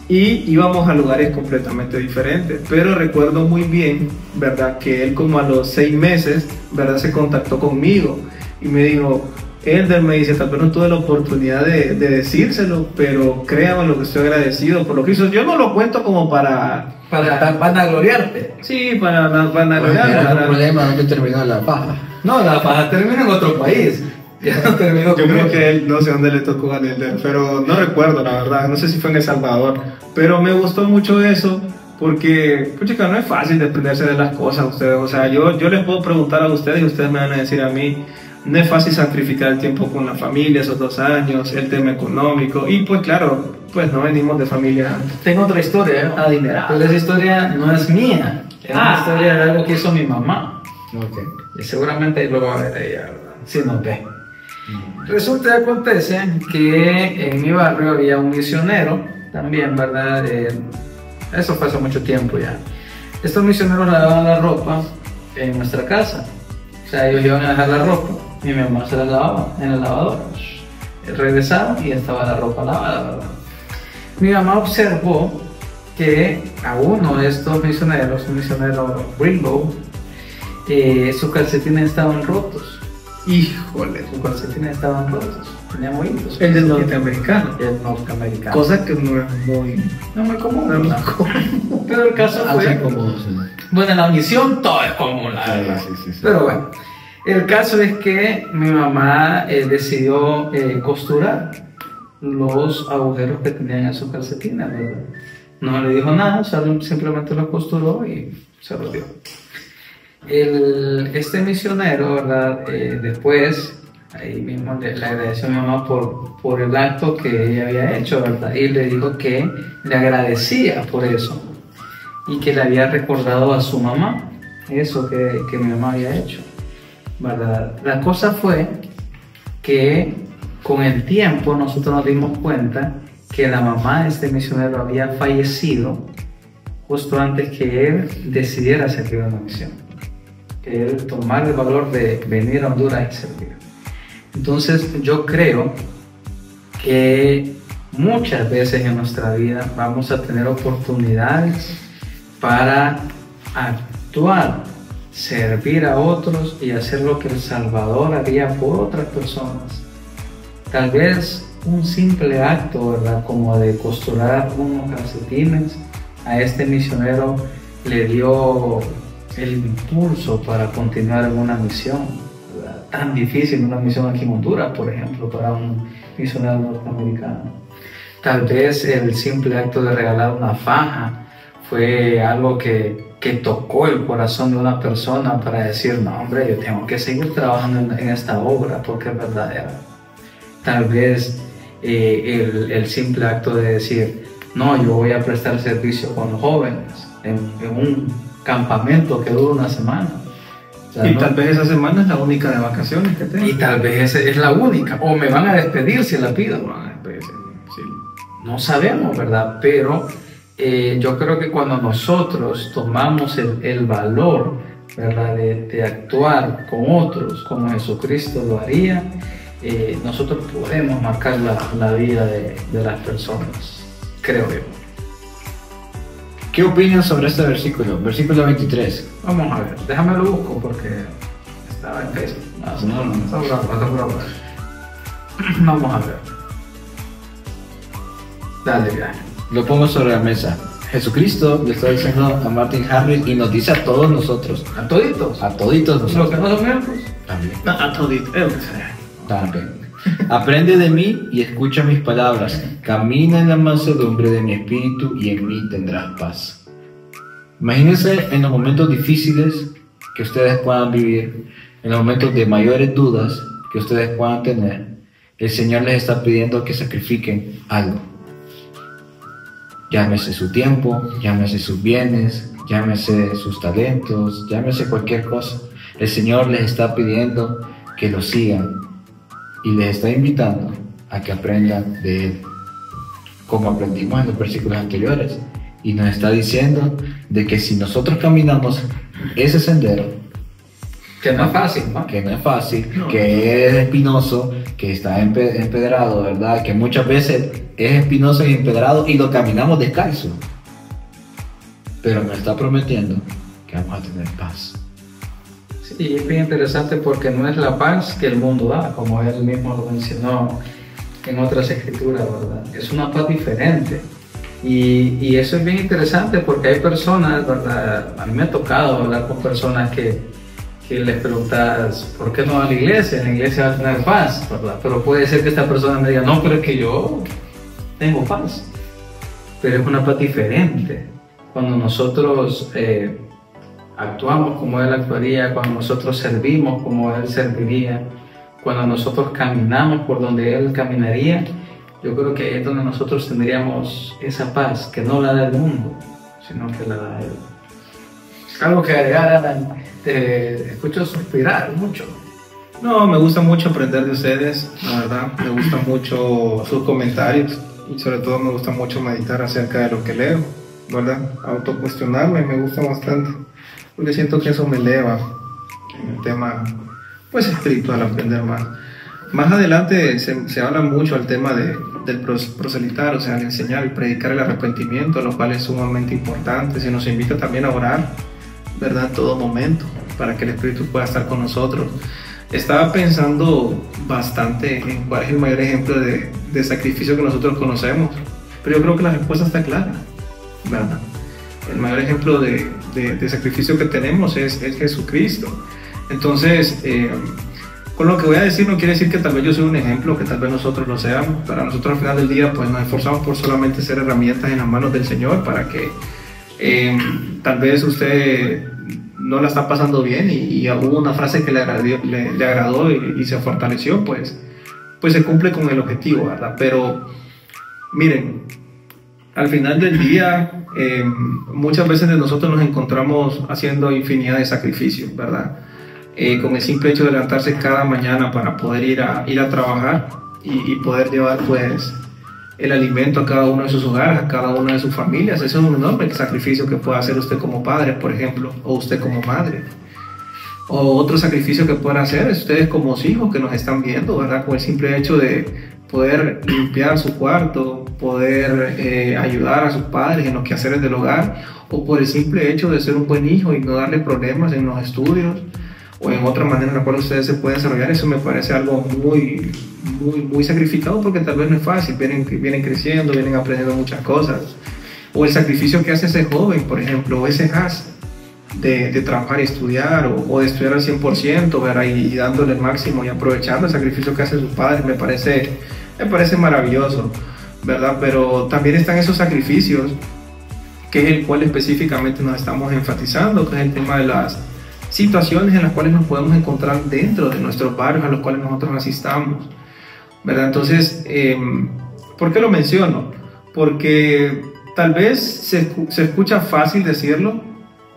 Y íbamos a lugares completamente diferentes, pero recuerdo muy bien, ¿verdad? Que él como a los 6 meses, ¿verdad? Se contactó conmigo y me dijo, Elder, me dice, tal vez no tuve la oportunidad de decírselo, pero créame lo que estoy agradecido por lo que hizo. Yo no lo cuento como para vanagloriarte. Sí, para Pues, vanagloriarte. era un problema, ¿dónde terminó la paja? No, la paja termina en otro país. Ya no terminó. Yo creo que él, no sé dónde le tocó al Elder, pero no recuerdo, la verdad. No sé si fue en El Salvador, pero me gustó mucho eso. Porque, pucha, no es fácil desprenderse de las cosas, ustedes. O sea, yo les puedo preguntar a ustedes y ustedes me van a decir a mí. No es fácil sacrificar el tiempo con la familia, esos 2 años, el tema económico. Y pues claro, pues no venimos de familia. Tengo otra historia, ¿no? Adinerada. Pero esa historia no es mía. Es una historia de algo que hizo mi mamá. Okay. Y seguramente lo va a ver ella, ¿verdad? Si nos ve. Resulta y acontece que en mi barrio había un misionero también, ¿verdad? Eso fue hace mucho tiempo ya. Estos misioneros lavaban la ropa en nuestra casa. O sea, ellos iban a dejar la ropa y mi mamá se la lavaba en la lavadora. Regresaban y estaba la ropa lavada, ¿verdad? Mi mamá observó que a uno de estos misioneros, un misionero gringo, sus calcetines estaban rotos. Híjole. Sus calcetines estaban rotos. Tenían hoyitos. El del norteamericano. El norteamericano. Cosa que no es muy... No muy común. No es muy ¿verdad? común. Pero el caso fue... Así como... Bueno, en la misión todo es común, la verdad. Sí. Pero bueno, el caso es que mi mamá decidió costurar los agujeros que tenían en sus calcetines, ¿verdad? No le dijo nada, simplemente los costuró y se los dio. Este misionero, ¿verdad? Después, ahí mismo le agradeció a mi mamá por el acto que ella había hecho, ¿verdad? Y le dijo que le agradecía por eso y que le había recordado a su mamá eso que mi mamá había hecho, ¿verdad? La cosa fue que con el tiempo nosotros nos dimos cuenta que la mamá de este misionero había fallecido justo antes que él decidiera servir en la misión, que él tomara el valor de venir a Honduras y servir. Entonces yo creo que muchas veces en nuestra vida vamos a tener oportunidades para actuar, servir a otros y hacer lo que el Salvador haría por otras personas. Tal vez un simple acto, ¿verdad? Como de costurar unos calcetines, a este misionero le dio el impulso para continuar en una misión, ¿verdad? Tan difícil, una misión aquí en Honduras, por ejemplo, para un misionero norteamericano. Tal vez el simple acto de regalar una faja fue algo que tocó el corazón de una persona para decir, no hombre, yo tengo que seguir trabajando en esta obra porque es verdadera. Tal vez el simple acto de decir, no, yo voy a prestar servicio con los jóvenes en un campamento que dura una semana. O sea, y ¿no? tal vez esa semana es la única de vacaciones que tengo. Y tal vez es la única, o me van a despedir si la pido. Sí. No sabemos, ¿verdad? Pero yo creo que cuando nosotros tomamos el valor, ¿verdad? De actuar con otros como Jesucristo lo haría, nosotros podemos marcar la vida de las personas, creo yo. ¿Qué opinan sobre este versículo? Versículo 23. Vamos a ver, déjame lo busco porque estaba en Facebook. No. Vamos a ver. Dale, viaje. Lo pongo sobre la mesa. Jesucristo le está diciendo a Martin Harris y nos dice a todos nosotros. ¿A toditos? A toditos ¿Los nosotros. que no son miembros? También. A todito. También. Aprende de mí y escucha mis palabras. Camina en la mansedumbre de mi espíritu y en mí tendrás paz. Imagínense en los momentos difíciles que ustedes puedan vivir. en los momentos de mayores dudas que ustedes puedan tener, el Señor les está pidiendo que sacrifiquen algo. Llámese su tiempo, llámese sus bienes, llámese sus talentos, llámese cualquier cosa. El Señor les está pidiendo que lo sigan y les está invitando a que aprendan de Él, como aprendimos en los versículos anteriores. Y nos está diciendo de que si nosotros caminamos ese sendero, que no es fácil, ¿no? Que no es fácil, no. Que es espinoso, que está empedrado, ¿verdad? Que muchas veces es espinoso y empedrado y lo caminamos descalzo. Pero nos está prometiendo que vamos a tener paz. Sí, es bien interesante porque no es la paz que el mundo da, como él mismo lo mencionó en otras escrituras, ¿verdad? Es una paz diferente. Y eso es bien interesante porque hay personas, ¿verdad? A mí me ha tocado hablar con personas que les preguntas, ¿por qué no va a la iglesia? En la iglesia va a tener paz, ¿verdad? Pero puede ser que esta persona me diga, no, pero es que yo tengo paz. Pero es una paz diferente. Cuando nosotros actuamos como Él actuaría, cuando nosotros servimos como Él serviría, cuando nosotros caminamos por donde Él caminaría, yo creo que ahí es donde nosotros tendríamos esa paz, que no la da el mundo, sino que la da Él. Algo que agregar, Alan, te escucho suspirar mucho. No, me gusta mucho aprender de ustedes, la verdad, me gustan mucho sus comentarios y sobre todo me gusta mucho meditar acerca de lo que leo, ¿verdad? Autocuestionarme me gusta bastante, porque siento que eso me eleva en el tema, pues, espiritual, aprender más. Más adelante se habla mucho al tema del proselitar, o sea, el enseñar y predicar el arrepentimiento, lo cual es sumamente importante. Se nos invita también a orar, ¿verdad? En todo momento, para que el Espíritu pueda estar con nosotros. Estaba pensando bastante en cuál es el mayor ejemplo de sacrificio que nosotros conocemos, pero yo creo que la respuesta está clara, ¿verdad? El mayor ejemplo de sacrificio que tenemos es Jesucristo. Entonces, con lo que voy a decir no quiere decir que tal vez yo sea un ejemplo, que tal vez nosotros lo seamos. Para nosotros al final del día pues nos esforzamos por solamente ser herramientas en las manos del Señor para que tal vez usted no la está pasando bien y hubo una frase que le agradó y se fortaleció, pues se cumple con el objetivo, ¿verdad? Pero miren, al final del día muchas veces nosotros nos encontramos haciendo infinidad de sacrificios, ¿verdad? Con el simple hecho de levantarse cada mañana para poder ir a trabajar y poder llevar pues el alimento a cada uno de sus hogares, a cada una de sus familias. Eso es un enorme sacrificio que puede hacer usted como padre, por ejemplo, o usted como madre. O otro sacrificio que pueden hacer ustedes como hijos que nos están viendo, ¿verdad? Con el simple hecho de poder limpiar su cuarto, poder ayudar a sus padres en los quehaceres del hogar, o por el simple hecho de ser un buen hijo y no darle problemas en los estudios, o en otra manera en la cual ustedes se pueden desarrollar. Eso me parece algo muy sacrificado, porque tal vez no es fácil. Vienen creciendo, vienen aprendiendo muchas cosas. O el sacrificio que hace ese joven, por ejemplo, o ese has de trabajar y estudiar, o de estudiar al 100%, ¿verdad? Y dándole el máximo y aprovechando el sacrificio que hacen sus padres. Me parece maravilloso, ¿verdad? Pero también están esos sacrificios, que es el cual específicamente nos estamos enfatizando, que es el tema de las situaciones en las cuales nos podemos encontrar dentro de nuestros barrios a los cuales nosotros asistamos, ¿verdad? Entonces, ¿por qué lo menciono? Porque tal vez se escucha fácil decirlo,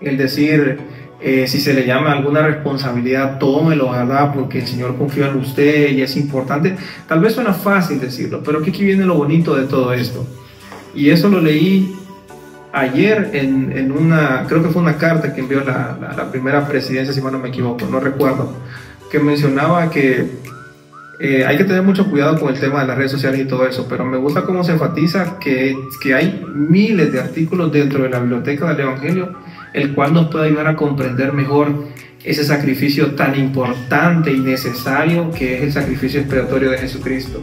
el decir, si se le llama alguna responsabilidad, tómelo, ¿verdad? Porque el Señor confía en usted y es importante. Tal vez suena fácil decirlo, pero aquí viene lo bonito de todo esto. Y eso lo leí ayer en una, creo que fue una carta que envió la primera presidencia, si mal no me equivoco, no recuerdo, que mencionaba que hay que tener mucho cuidado con el tema de las redes sociales y todo eso, pero me gusta cómo se enfatiza que hay miles de artículos dentro de la biblioteca del Evangelio, el cual nos puede ayudar a comprender mejor ese sacrificio tan importante y necesario que es el sacrificio expiatorio de Jesucristo.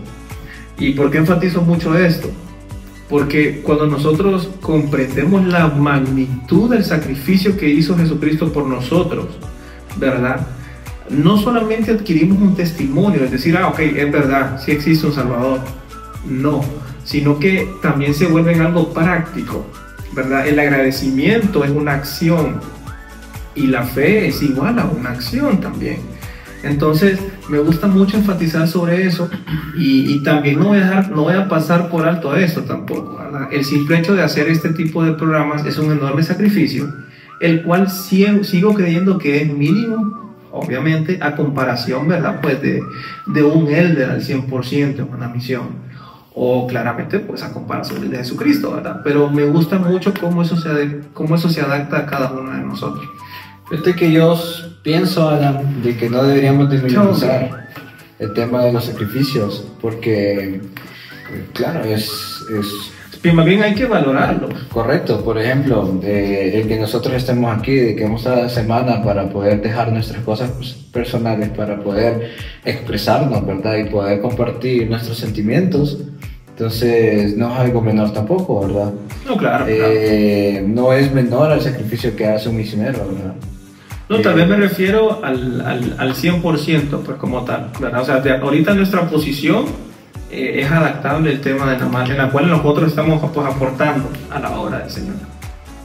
¿Y por qué enfatizo mucho esto? Porque cuando nosotros comprendemos la magnitud del sacrificio que hizo Jesucristo por nosotros, ¿verdad? No solamente adquirimos un testimonio, es decir, ok, es verdad, sí existe un Salvador. No, sino que también se vuelve en algo práctico, ¿verdad? El agradecimiento es una acción y la fe es igual a una acción también. Entonces, me gusta mucho enfatizar sobre eso y también no voy a pasar por alto eso tampoco, ¿verdad? El simple hecho de hacer este tipo de programas es un enorme sacrificio, el cual sigo creyendo que es mínimo, obviamente, a comparación, ¿verdad? Pues de un elder al 100% en una misión, o claramente, pues a comparación de Jesucristo, ¿verdad? Pero me gusta mucho cómo eso se adapta a cada uno de nosotros. Fíjate que yo pienso, Alan, de que no deberíamos de minimizar el tema de los sacrificios, porque, claro, más bien hay que valorarlo. Correcto. Por ejemplo, el que nosotros estemos aquí, de que hemos dado semana para poder dejar nuestras cosas personales, para poder expresarnos, ¿verdad? Y poder compartir nuestros sentimientos. Entonces, no es algo menor tampoco, ¿verdad? No, claro. No es menor al sacrificio que hace un misionero, ¿verdad? No, tal vez me refiero al 100%, pues como tal, ¿verdad? O sea, ahorita nuestra posición es adaptable el tema de en la cual nosotros estamos pues aportando a la obra del Señor.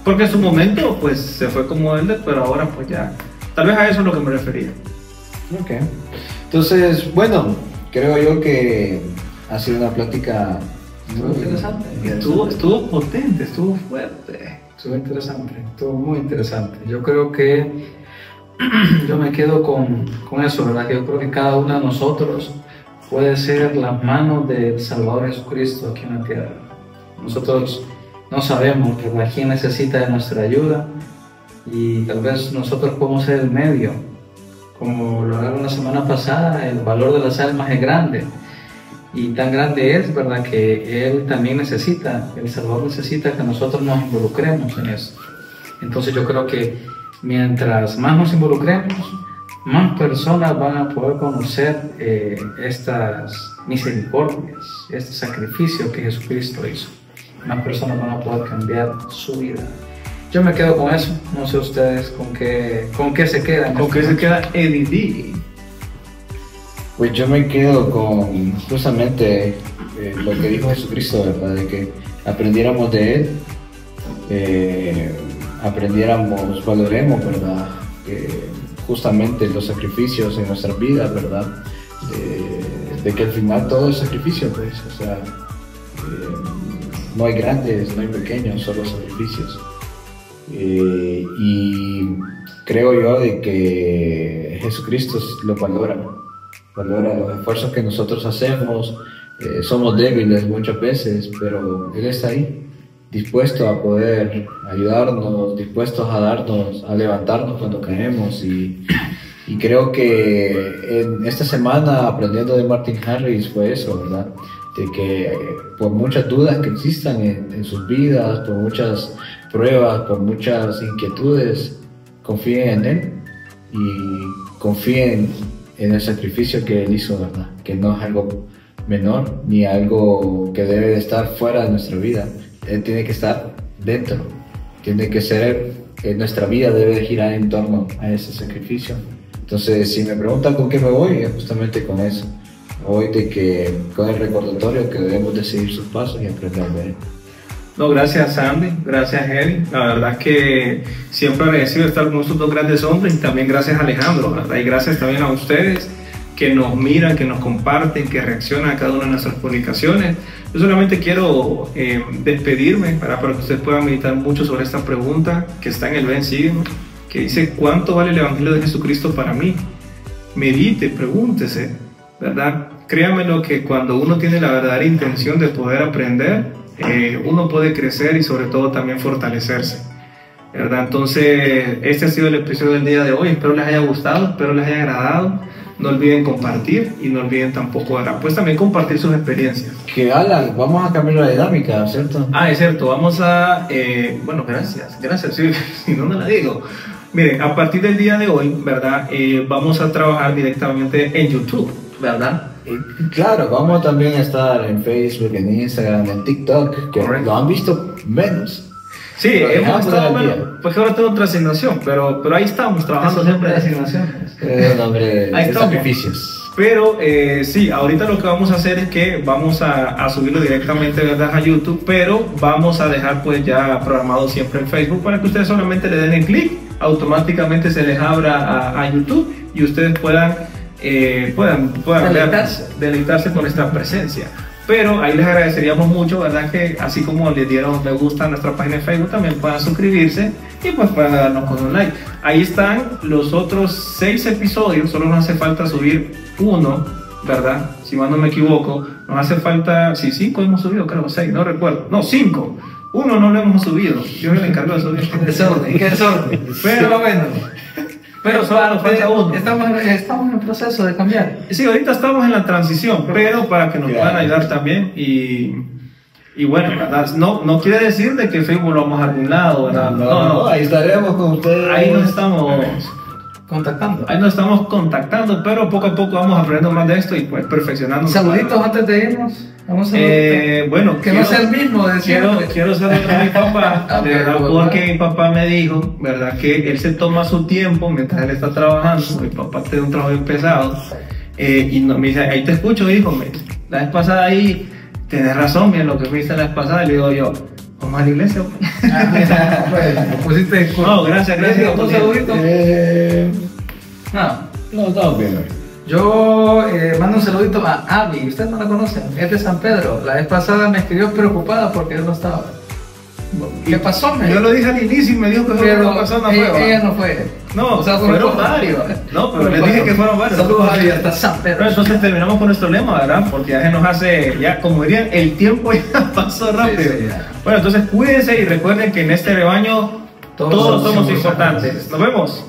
Porque en su momento pues se fue como él, pero ahora pues ya, tal vez a eso es lo que me refería. Ok. Entonces, bueno, creo yo que ha sido una plática muy interesante. Estuvo potente, estuvo fuerte. Estuvo interesante, estuvo muy interesante. Yo creo que yo me quedo con eso, ¿verdad? Yo creo que cada uno de nosotros puede ser las manos del Salvador Jesucristo aquí en la tierra. Nosotros no sabemos, ¿verdad?, quién necesita de nuestra ayuda y tal vez nosotros podemos ser el medio. Como lo hablaron la semana pasada, el valor de las almas es grande y tan grande es, ¿verdad?, que Él también necesita, el Salvador necesita que nosotros nos involucremos en eso. Entonces yo creo que mientras más nos involucremos, más personas van a poder conocer estas misericordias, este sacrificio que Jesucristo hizo. Más personas van a poder cambiar su vida. Yo me quedo con eso. No sé ustedes con qué se quedan. ¿Con qué se queda Eddie D? Pues yo me quedo con justamente lo que dijo Jesucristo, ¿verdad? De que aprendiéramos de Él, valoremos, ¿verdad? Justamente los sacrificios en nuestras vidas, ¿verdad? De que al final todo es sacrificio, pues, o sea, no hay grandes, no hay pequeños, solo sacrificios. Y creo yo de que Jesucristo lo valora los esfuerzos que nosotros hacemos. Somos débiles muchas veces, pero Él está ahí, dispuesto a poder ayudarnos, dispuestos a levantarnos cuando caemos. Y creo que en esta semana, aprendiendo de Martin Harris, fue eso, ¿verdad? De que por muchas dudas que existan en sus vidas, por muchas pruebas, por muchas inquietudes, confíen en Él y confíen en el sacrificio que Él hizo, ¿verdad? Que no es algo menor ni algo que debe de estar fuera de nuestra vida. Él tiene que estar dentro, tiene que ser, nuestra vida debe de girar en torno a ese sacrificio. Entonces, si me preguntan con qué me voy, es justamente con eso. Hoy con el recordatorio que debemos de seguir sus pasos y aprender de Él. No, gracias Sandy, gracias Eddie. La verdad es que siempre agradecido de estar con estos dos grandes hombres y también gracias a Alejandro, ¿verdad? Y gracias también a ustedes que nos miran, que nos comparten, que reaccionan a cada una de nuestras publicaciones. Yo solamente quiero despedirme para que ustedes puedan meditar mucho sobre esta pregunta que está en el Ven, Sígueme, que dice: ¿cuánto vale el Evangelio de Jesucristo para mí? Medite, pregúntese, ¿verdad? Créanmelo que cuando uno tiene la verdadera intención de poder aprender, uno puede crecer y sobre todo también fortalecerse, ¿verdad? Entonces, este ha sido el episodio del día de hoy. Espero les haya gustado, espero les haya agradado. No olviden compartir y no olviden tampoco, ¿verdad?, pues también compartir sus experiencias. Que Alan, vamos a cambiar la dinámica, ¿cierto? Ah, es cierto, vamos a... bueno, gracias, sí, si no, no la digo. Miren, a partir del día de hoy, ¿verdad?, vamos a trabajar directamente en YouTube, ¿verdad? Claro, vamos también a estar en Facebook, en Instagram, en TikTok, que lo han visto menos. Sí, hemos estado menos, porque ahora tengo otra asignación, pero ahí estamos trabajando siempre de asignaciones. De sacrificios. Pero sí, ahorita lo que vamos a hacer es que vamos a subirlo directamente, ¿verdad?, a YouTube, pero vamos a dejar pues ya programado siempre en Facebook para que ustedes solamente le den el clic, automáticamente se les abra a YouTube y ustedes puedan puedan deleitarse con nuestra presencia. Pero ahí les agradeceríamos mucho, ¿verdad? Que así como les dieron me gusta a nuestra página de Facebook, también puedan suscribirse y pues puedan darnos con un like. Ahí están los otros 6 episodios, solo nos hace falta subir uno, ¿verdad? Si mal no me equivoco, nos hace falta, sí, 5 hemos subido, creo, 6, no recuerdo, no, 5. Uno no lo hemos subido, yo me encargo de subir. Qué desorden. Pero bueno. Pero solo nos falta uno. Estamos en el proceso de cambiar. Sí, ahorita estamos en la transición, pero para que nos puedan ayudar también y bueno, ¿verdad? No quiere decir de que Facebook lo vamos a algún lado, ¿verdad? No, ahí estaremos con ustedes. Ahí nos estamos contactando, pero poco a poco vamos aprendiendo más de esto y pues perfeccionando. Saluditos antes de irnos. Bueno, que no sea el mismo de quiero saludar a mi papá, de verdad, porque mi papá me dijo, ¿verdad? Que él se toma su tiempo mientras él está trabajando. Mi papá tiene un trabajo bien pesado y me dice, ahí te escucho, hijo. La vez pasada ahí, tenés razón, bien lo que fuiste la vez pasada. Le digo yo, vamos a la iglesia. No, gracias. Un saludito. No, estamos bien. Yo mando un saludito a Abby, ustedes no la conocen, es de San Pedro. La vez pasada me escribió preocupada porque él no estaba. ¿Qué pasó? Yo lo dije al inicio y me dijo que ella no fue. No, o sea, fueron varios. No, pero les dije que fueron varios. Saludos a Abby hasta San Pedro. Pero entonces terminamos con nuestro lema, ¿verdad? Porque ya se nos hace, ya como dirían, el tiempo ya pasó rápido. Sí, bueno, entonces cuídense y recuerden que en este rebaño todos somos importantes. Nos vemos.